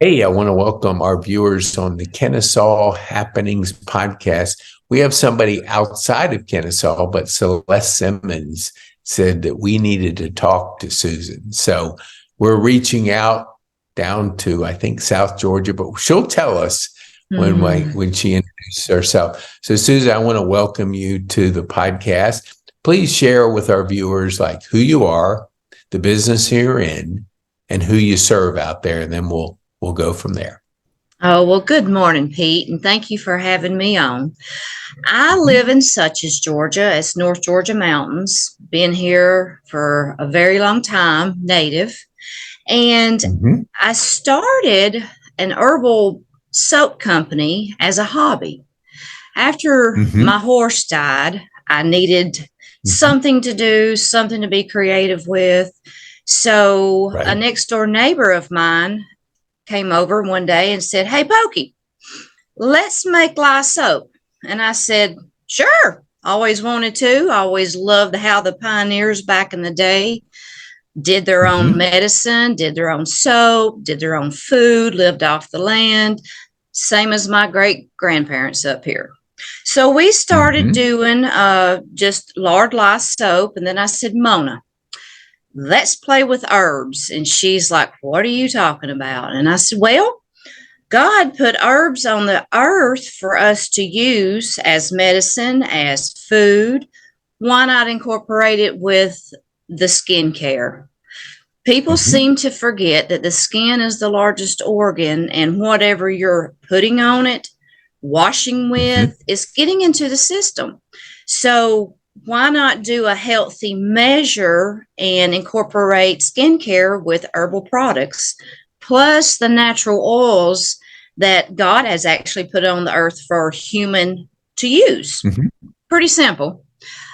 Hey, I want to welcome our viewers on the Kennesaw Happenings podcast. We have somebody outside of Kennesaw, but Celeste Simmons said that we needed to talk to Susan. So we're reaching out down to, I think, South Georgia, but she'll tell us when she introduces herself. So Susan, I want to welcome you to the podcast. Please share with our viewers like who you are, the business you're in, and who you serve out there, and then we'll go from there. Oh, well, good morning, Pete, and thank you for having me on. I live in Suches, Georgia. It's North Georgia mountains. Been here for a very long time, native. And I started an herbal soap company as a hobby. After my horse died, I needed something to do, something to be creative with. So a next door neighbor of mine came over one day and said, "Hey, Pokey, let's make lye soap." And I said, "Sure." Always wanted to. Always loved how the pioneers back in the day did their own medicine, did their own soap, did their own food, lived off the land, same as my great grandparents up here. So we started doing just lard lye soap. And then I said, "Mona, let's play with herbs." And she's like, "What are you talking about?" And I said, "Well, God put herbs on the earth for us to use as medicine, as food. Why not incorporate it with the skincare?" People seem to forget that the skin is the largest organ, and whatever you're putting on it, washing with, is getting into the system. So why not do a healthy measure and incorporate skincare with herbal products, plus the natural oils that God has actually put on the earth for human to use? Pretty simple.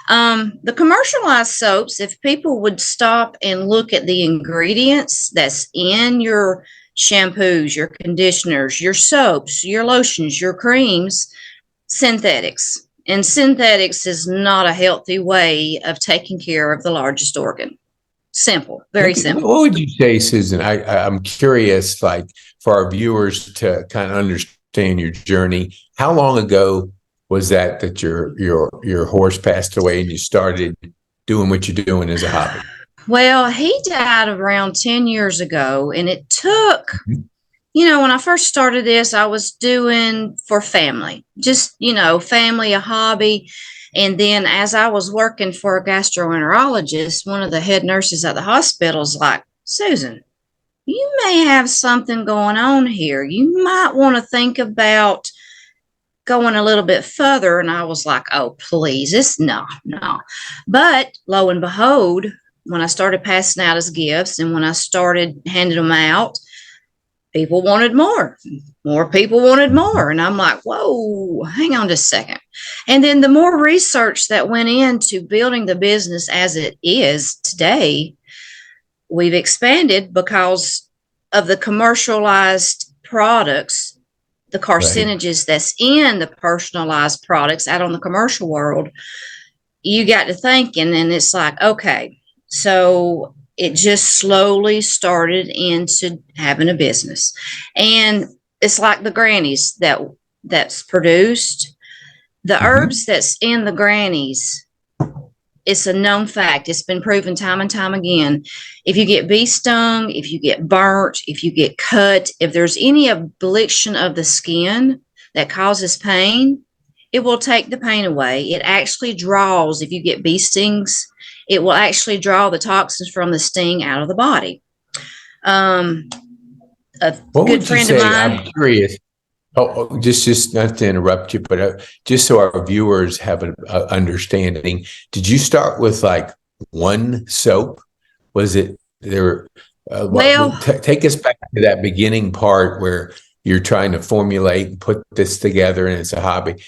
The commercialized soaps, if people would stop and look at the ingredients that's in your shampoos, your conditioners, your soaps, your lotions, your creams, synthetics. And synthetics is not a healthy way of taking care of the largest organ. Simple, very simple. What would you say, Susan? I'm curious, like for our viewers to kind of understand your journey. How long ago was that your horse passed away and you started doing what you're doing as a hobby? Well, he died around 10 years ago, and it took, when I first started this, I was doing for family, just, family, a hobby. And then as I was working for a gastroenterologist, one of the head nurses at the hospital is like, "Susan, you may have something going on here. You might want to think about going a little bit further." And I was like, "Oh, please, no. But lo and behold, when I started passing out as gifts and when I started handing them out, people wanted more. More people wanted more. And I'm like, whoa, hang on just a second. And then the more research that went into building the business as it is today, we've expanded because of the commercialized products, the carcinogens that's in the personalized products out on the commercial world. You got to thinking, and it's like, okay, so it just slowly started into having a business. And it's like the grannies that's produced. The herbs that's in the grannies, it's a known fact. It's been proven time and time again. If you get bee stung, if you get burnt, if you get cut, if there's any affliction of the skin that causes pain, it will take the pain away. It actually draws, if you get bee stings, it will actually draw the toxins from the sting out of the body. A good friend of mine. I'm curious. Just not to interrupt you, but just so our viewers have an understanding, did you start with like one soap? Was it there? Take us back to that beginning part where you're trying to formulate and put this together, and it's a hobby.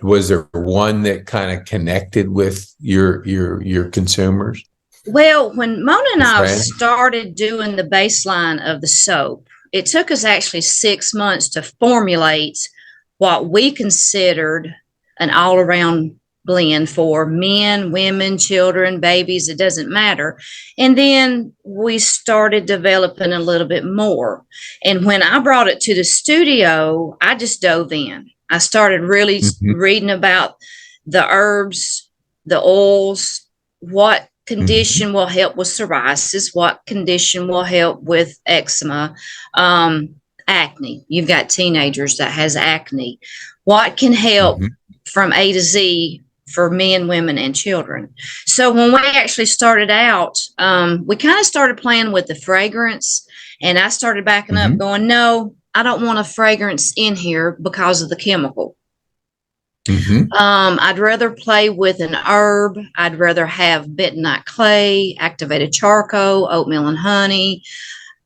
Was there one that kind of connected with your consumers? Well, when Mona and I started doing the baseline of the soap, it took us actually 6 months to formulate what we considered an all-around blend for men, women, children, babies, it doesn't matter. And then we started developing a little bit more. And when I brought it to the studio, I just dove in. I started really reading about the herbs, the oils, what condition will help with psoriasis, what condition will help with eczema, acne. You've got teenagers that has acne. What can help from A to Z for men, women, and children. So when we actually started out, we kind of started playing with the fragrance, and I started backing up going, no, I don't want a fragrance in here because of the chemical. I'd rather play with an herb. I'd rather have bentonite clay, activated charcoal, oatmeal and honey.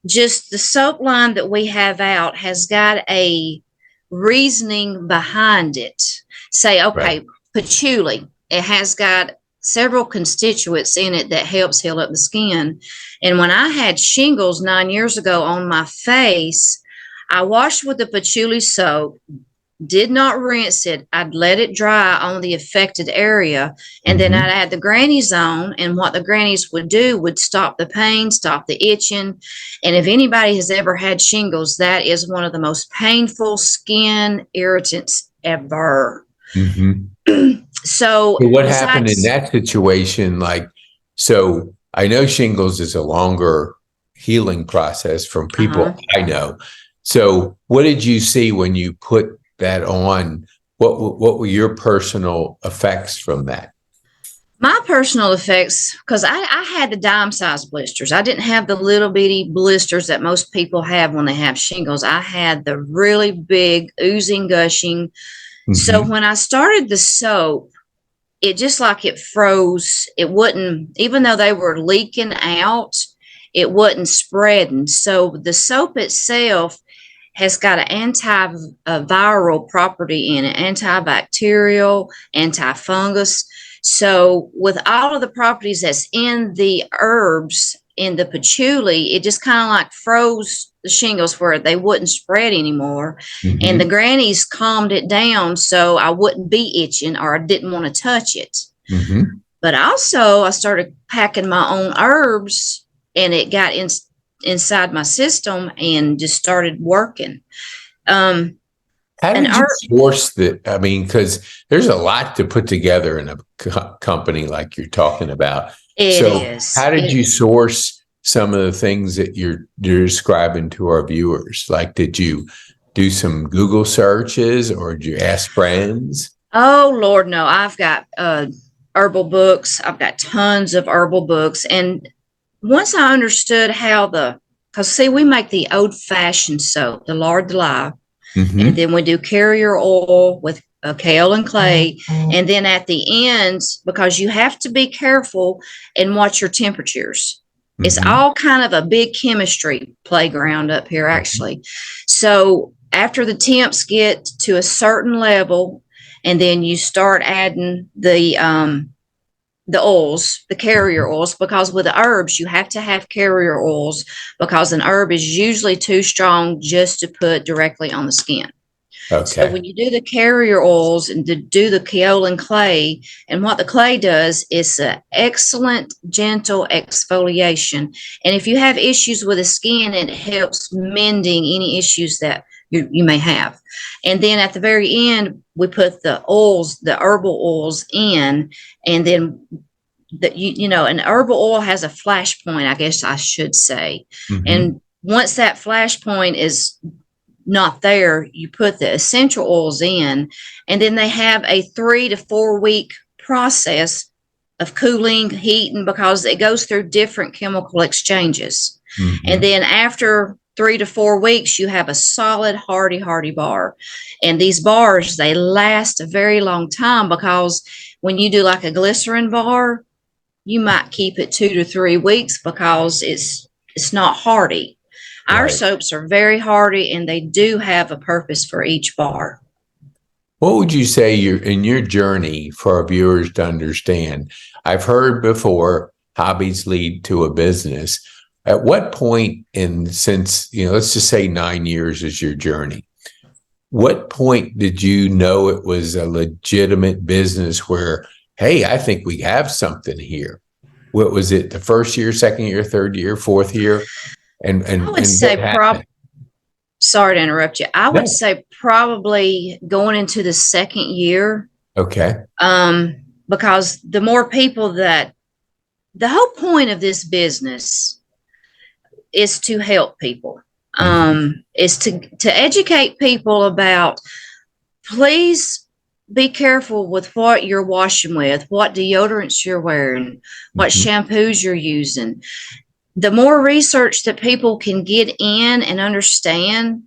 Just the soap line that we have out has got a reasoning behind it. Say, okay, patchouli, it has got several constituents in it that helps heal up the skin. And when I had shingles 9 years ago on my face, I washed with the patchouli soap, did not rinse it. I'd let it dry on the affected area, and then I'd add the grannies on, and what the grannies would do would stop the pain, stop the itching. And if anybody has ever had shingles, that is one of the most painful skin irritants ever. So what happened in that situation? Like, so I know shingles is a longer healing process from people I know. So what did you see when you put that on? What were your personal effects from that? My personal effects, because I had the dime size blisters. I didn't have the little bitty blisters that most people have when they have shingles. I had the really big oozing, gushing. So when I started the soap, it just like it froze. It wouldn't, even though they were leaking out, it wasn't spreading. So the soap itself has got an antiviral property in it, antibacterial, antifungus. So with all of the properties that's in the herbs, in the patchouli, it just kind of like froze the shingles where they wouldn't spread anymore. And the grannies calmed it down so I wouldn't be itching or I didn't want to touch it. But also I started packing my own herbs, and it got inside my system and just started working. How did you source that? I mean, because there's a lot to put together in a company like you're talking about. How did you source some of the things that you're describing to our viewers? Like, did you do some Google searches or did you ask friends? Oh, Lord, no. I've got herbal books. I've got tons of herbal books. And once I understood how because see, we make the old-fashioned soap, the lard de live, and then we do carrier oil with kaolin clay. And then at the end, because you have to be careful and watch your temperatures. It's all kind of a big chemistry playground up here, actually. So after the temps get to a certain level, and then you start adding the oils, the carrier oils, because with the herbs, you have to have carrier oils because an herb is usually too strong just to put directly on the skin. So when you do the carrier oils and do the kaolin clay, and what the clay does is an excellent, gentle exfoliation. And if you have issues with the skin, it helps mending any issues that you may have. And then at the very end, we put the oils, the herbal oils in, and then an herbal oil has a flash point, I guess I should say. And once that flash point is not there, you put the essential oils in, and then they have a 3 to 4 week process of cooling, heating, because it goes through different chemical exchanges. And then after 3 to 4 weeks, you have a solid, hardy bar. And these bars, they last a very long time, because when you do like a glycerin bar, you might keep it 2 to 3 weeks because it's not hardy. Our soaps are very hardy, and they do have a purpose for each bar. What would you say in your journey for our viewers to understand? I've heard before hobbies lead to a business. At what point since, let's just say 9 years is your journey, what point did you know it was a legitimate business where, hey, I think we have something here? What was it? The first year, second year, third year, fourth year? I would say sorry to interrupt you. I would say probably going into the second year. Okay. Because the more people that the whole point of this business is to help people, is to educate people about, please be careful with what you're washing with, what deodorants you're wearing, what shampoos you're using. The more research that people can get in and understand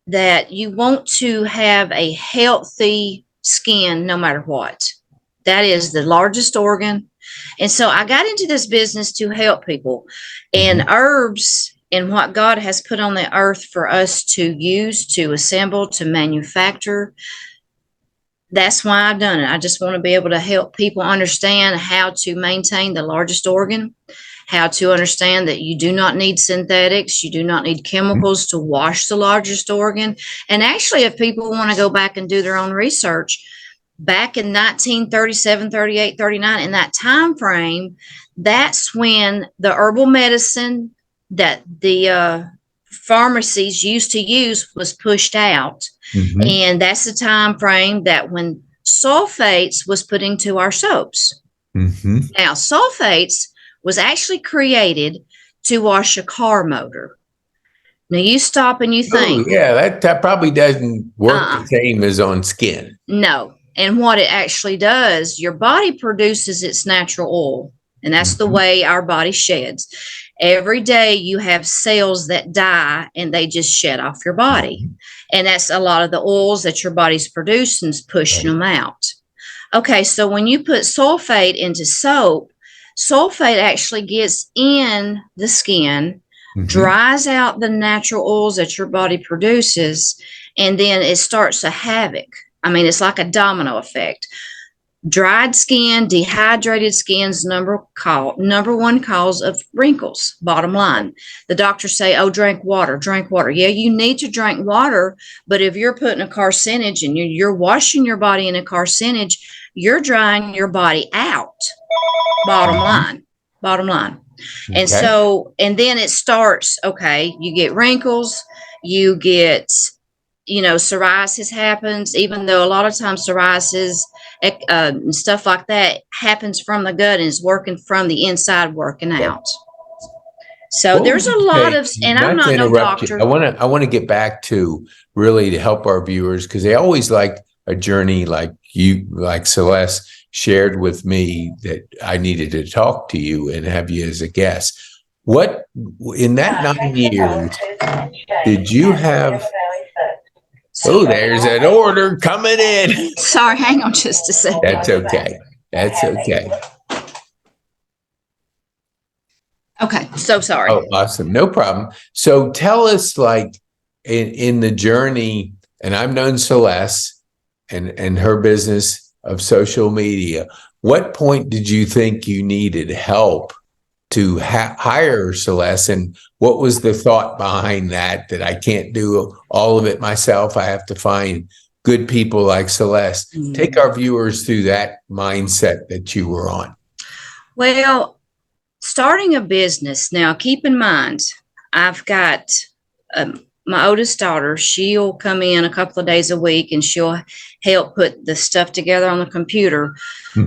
that you want to have a healthy skin no matter what. That is the largest organ. And so I got into this business to help people. And herbs and what God has put on the earth for us to use, to assemble, to manufacture, that's why I've done it. I just want to be able to help people understand how to maintain the largest organ, how to understand that you do not need synthetics, you do not need chemicals to wash the largest organ. And actually, if people want to go back and do their own research, back in 1937, 38, 39, in that time frame, that's when the herbal medicine that the pharmacies used to use was pushed out. And that's the time frame that when sulfates was put into our soaps. Now, sulfates was actually created to wash a car motor. Now you stop and you think, that probably doesn't work the same as on skin. No. And what it actually does, your body produces its natural oil. And that's the way our body sheds. Every day you have cells that die and they just shed off your body. And that's a lot of the oils that your body's producing is pushing them out. Okay, so when you put sulfate into soap, sulfate actually gets in the skin, dries out the natural oils that your body produces, and then it starts a havoc. I mean, it's like a domino effect. Dried skin, dehydrated skin's number one cause of wrinkles, bottom line. The doctors say, oh, drink water. Yeah, you need to drink water, but if you're putting a carcinogen and you're washing your body in a carcinogen, you're drying your body out. Bottom line. And so, and then it starts, okay, you get wrinkles, you get, psoriasis happens, even though a lot of times psoriasis and stuff like that happens from the gut and is working from the inside, working out. So there's a lot of, and I'm not no doctor. I want to get back to really to help our viewers, because they always like a journey like you, like Celeste shared with me, that I needed to talk to you and have you as a guest. What, in that 9 years, did you have? Oh, there's an order coming in. Sorry, hang on just a second. That's okay. Okay, so sorry. Oh, awesome. No problem. So tell us, like, in the journey, and I've known Celeste and her business of social media, what point did you think you needed help to hire Celeste, and what was the thought behind that I can't do all of it myself? I have to find good people like Celeste. Take our viewers through that mindset that you were on. Well, starting a business, now keep in mind, I've got my oldest daughter. She'll come in a couple of days a week and she'll help put the stuff together on the computer,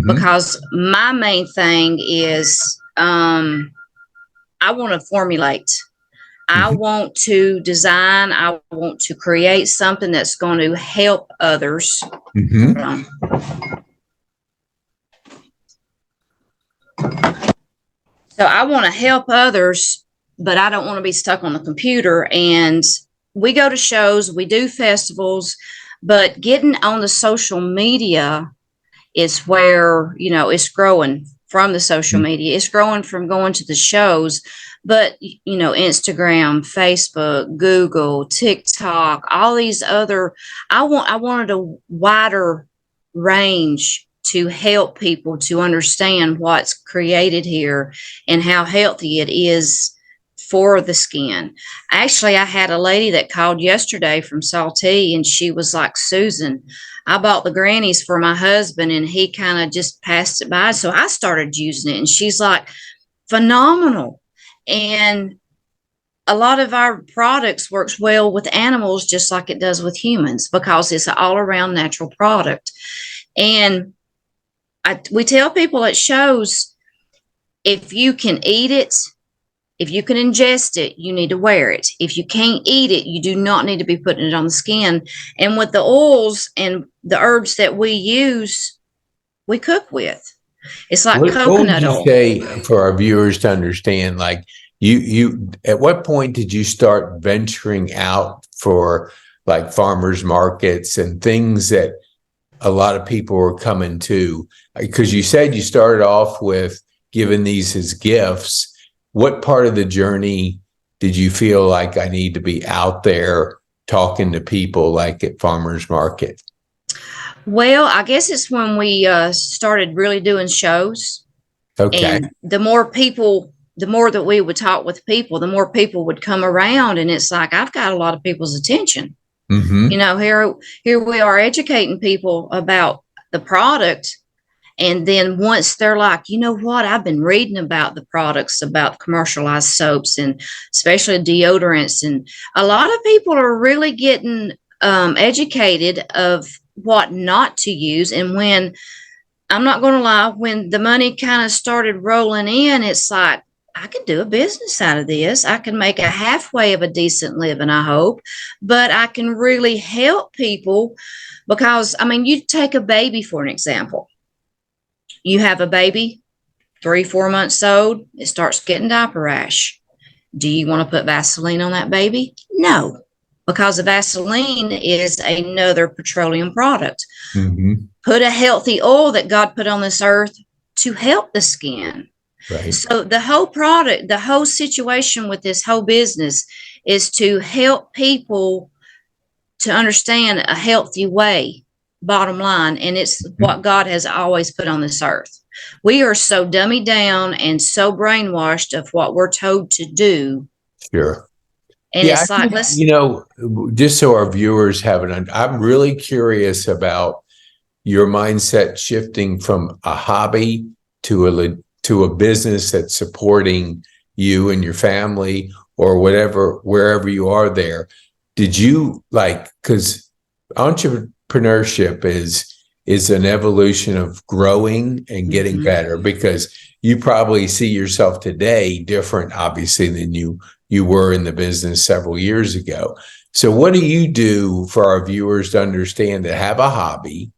because my main thing is I want to formulate. I want to design. I want to create something that's going to help others. So I want to help others, but I don't want to be stuck on the computer. And we go to shows, we do festivals, but getting on the social media is where, it's growing. From the social media, it's growing from going to the shows, but Instagram, Facebook, Google, TikTok, all these other, I wanted a wider range to help people to understand what's created here and how healthy it is for the skin. Actually, I had a lady that called yesterday from Saltee, and she was like, Susan, I bought the grannies for my husband and he kind of just passed it by. So I started using it, and she's like, phenomenal. And a lot of our products works well with animals just like it does with humans, because it's an all around natural product. And we tell people at shows, if you can eat it, if you can ingest it, you need to wear it. If you can't eat it, you do not need to be putting it on the skin. And with the oils and the herbs that we use, we cook with. It's like coconut oil. What would you say for our viewers to understand, like you at what point did you start venturing out for like farmers markets and things that a lot of people were coming to? Because you said you started off with giving these as gifts. What part of the journey did you feel like I need to be out there talking to people like at farmers market? Well, I guess it's when we started really doing shows. Okay. And the more that we would talk with people, the more people would come around. And it's like, I've got a lot of people's attention. Mm-hmm. You know, here we are educating people about the product. And then once they're like, you know what, I've been reading about the products, about commercialized soaps and especially deodorants. And a lot of people are really getting educated of what not to use. And when, I'm not going to lie, when the money kind of started rolling in, it's like, I could do a business out of this. I can make a halfway of a decent living, I hope, but I can really help people because, I mean, you take a baby for an example. You have a baby, 3-4 months old, it starts getting diaper rash. Do you want to put Vaseline on that baby? No, because the Vaseline is another petroleum product. Mm-hmm. Put a healthy oil that God put on this earth to help the skin. Right. So the whole product, the whole situation with this whole business is to help people to understand a healthy way, bottom line. And it's what God has always put on this earth. We are so dummied down and so brainwashed of what we're told to do. Sure. And it's like, let's, you know, just so our viewers have I'm really curious about your mindset shifting from a hobby to a business that's supporting you and your family or whatever, wherever you are there. Did you because entrepreneurship is an evolution of growing and getting Mm-hmm. better, because you probably see yourself today different, obviously, than you were in the business several years ago. So what do you do for our viewers to understand that have a hobby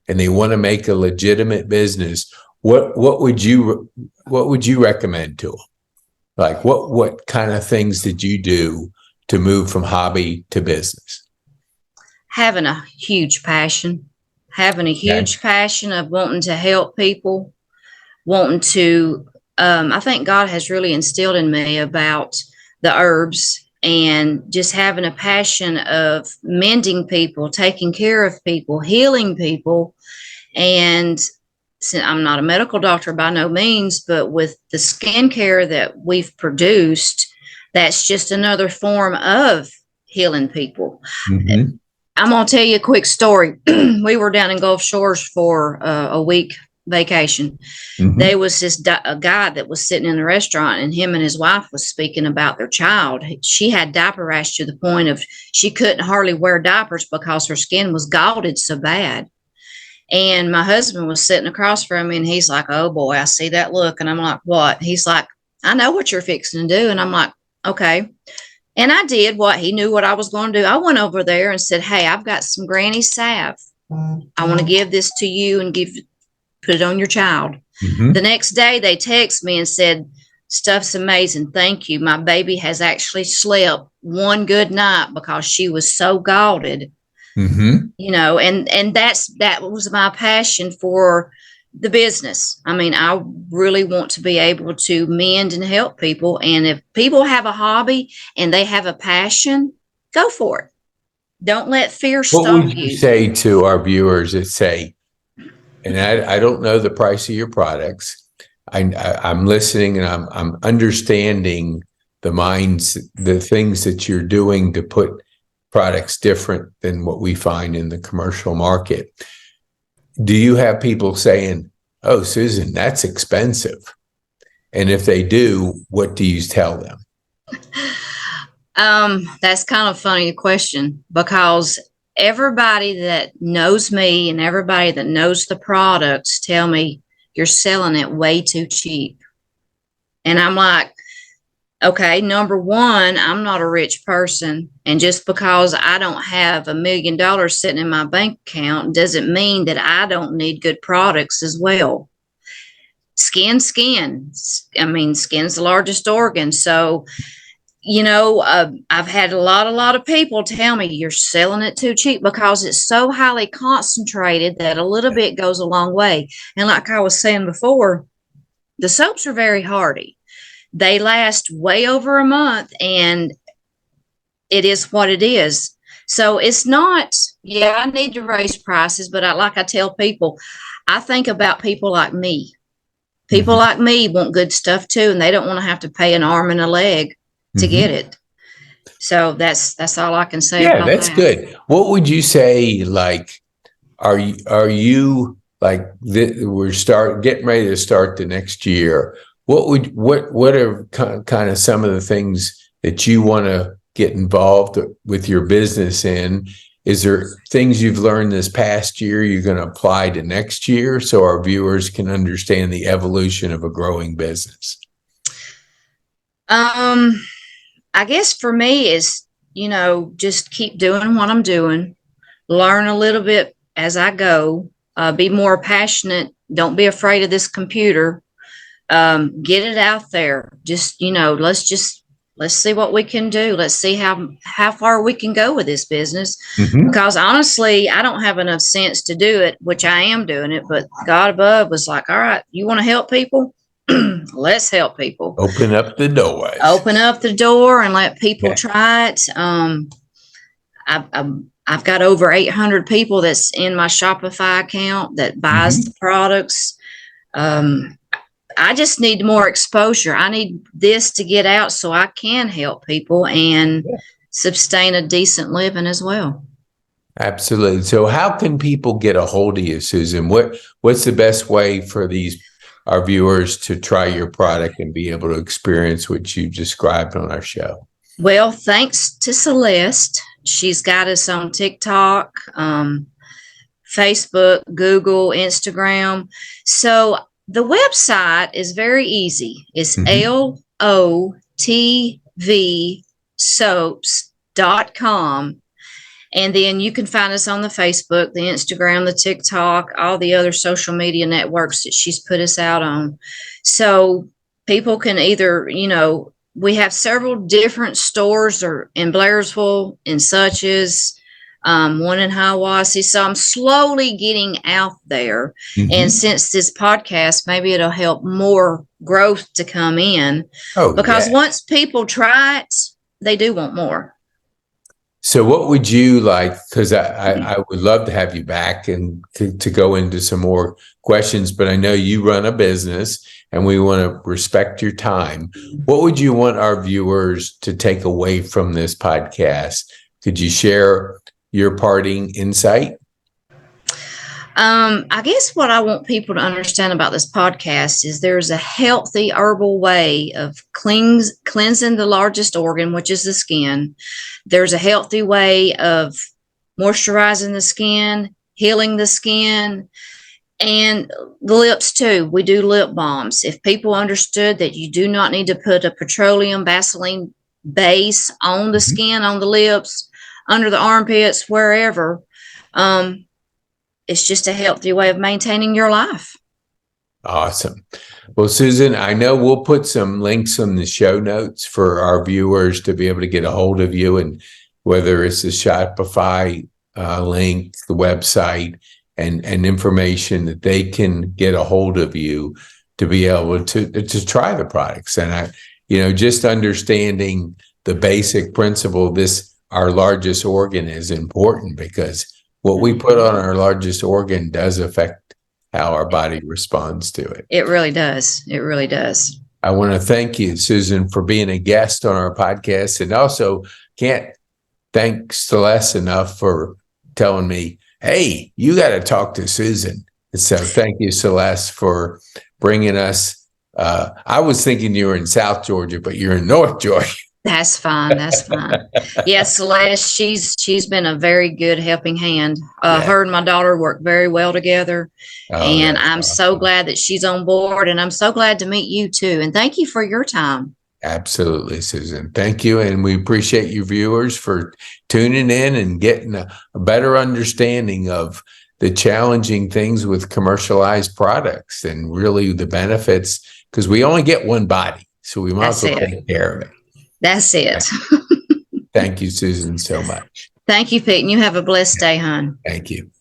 and they want to make a legitimate business? What would you recommend to them? Like what kind of things did you do to move from hobby to business? having a huge passion of wanting to help people, wanting to, I think God has really instilled in me about the herbs and just having a passion of mending people, taking care of people, healing people. And I'm not a medical doctor by no means, but with the skincare that we've produced, that's just another form of healing people. Mm-hmm. I'm going to tell you a quick story. We were down in Gulf Shores for a week vacation. Mm-hmm. There was a guy that was sitting in the restaurant, and him and his wife was speaking about their child. She had diaper rash to the point of she couldn't hardly wear diapers because her skin was galded so bad. And my husband was sitting across from me, and he's like, oh boy, I see that look. And I'm like, what? He's like, I know what you're fixing to do. And I'm like, okay. And I did what he knew what I was going to do. I went over there and said, hey, I've got some granny salve. I want to give this to you and put it on your child. Mm-hmm. The next day they text me and said, stuff's amazing. Thank you. My baby has actually slept one good night because she was so galded. Mm-hmm. You know, and that was my passion for the business. I mean, I really want to be able to mend and help people. And if people have a hobby and they have a passion, go for it. Don't let fear stop you. What would you say to our viewers that say, and I don't know the price of your products. I'm listening and I'm understanding the things that you're doing to put products different than what we find in the commercial market. Do you have people saying, "Oh, Susan, that's expensive"? And if they do, what do you tell them? That's kind of funny question, because everybody that knows me and everybody that knows the products tell me you're selling it way too cheap. And I'm like, okay, number one, I'm not a rich person. And just because I don't have $1 million sitting in my bank account doesn't mean that I don't need good products as well. Skin. I mean, skin's the largest organ. So, I've had a lot of people tell me you're selling it too cheap, because it's so highly concentrated that a little bit goes a long way. And like I was saying before, the soaps are very hardy. They last way over a month, and it is what it is. So it's not, I need to raise prices, but like I tell people, I think about people like me. People like me want good stuff too, and they don't want to have to pay an arm and a leg to get it. So that's all I can say about that. Yeah, that's good. What would you say, like, are you like, we're getting ready to start the next year? What are kind of some of the things that you want to get involved with your business in? Is there things you've learned this past year you're going to apply to next year, so our viewers can understand the evolution of a growing business? I guess for me is, just keep doing what I'm doing, learn a little bit as I go, be more passionate. Don't be afraid of this computer. Get it out there. Just, let's see what we can do. Let's see how far we can go with this business. Because honestly, I don't have enough sense to do it, which I am doing it. But God above was like, all right, you want to help people? Let's help people. Open up the doors. Open up the door and let people try it. I've got over 800 people that's in my Shopify account that buys the products. I just need more exposure. I need this to get out so I can help people and sustain a decent living as well. Absolutely. So how can people get a hold of you, Susan? What's the best way for our viewers to try your product and be able to experience what you described on our show? Well, thanks to Celeste. She's got us on TikTok, Facebook, Google, Instagram. So the website is very easy. It's lotvsoaps.com. And then you can find us on the Facebook, the Instagram, the TikTok, all the other social media networks that she's put us out on. So people can either, we have several different stores in Blairsville, in Suches, one in Hiawassee. So I'm slowly getting out there. And since this podcast, maybe it'll help more growth to come in. Because once people try it, they do want more. So what would you like, because I would love to have you back and to go into some more questions, but I know you run a business and we want to respect your time. What would you want our viewers to take away from this podcast? Could you share your parting insight? I guess what I want people to understand about this podcast is there's a healthy herbal way of cleansing the largest organ, which is the skin. There's a healthy way of moisturizing the skin, healing the skin, and the lips too. We do lip balms. If people understood that you do not need to put a petroleum Vaseline base on the skin, on the lips, under the armpits, wherever, it's just a healthy way of maintaining your life. Awesome. Well, Susan, I know we'll put some links in the show notes for our viewers to be able to get a hold of you, and whether it's the Shopify link, the website, and information that they can get a hold of you to be able to try the products. And just understanding the basic principle, our largest organ is important, because what we put on our largest organ does affect how our body responds to it. It really does. It really does. I want to thank you, Susan, for being a guest on our podcast, and also can't thank Celeste enough for telling me, hey, you got to talk to Susan. So thank you, Celeste, for bringing us. I was thinking you were in South Georgia, but you're in North Georgia. That's fine. That's fine. Yes, Celeste, she's been a very good helping hand. Yeah. Her and my daughter work very well together. And I'm so glad that she's on board, and I'm so glad to meet you too. And thank you for your time. Absolutely, Susan. Thank you. And we appreciate you viewers for tuning in and getting a better understanding of the challenging things with commercialized products and really the benefits, because we only get one body. So we might as well take care of it. That's it. Thank you, Susan, so much. Thank you, Pete. And you have a blessed day, hon. Thank you.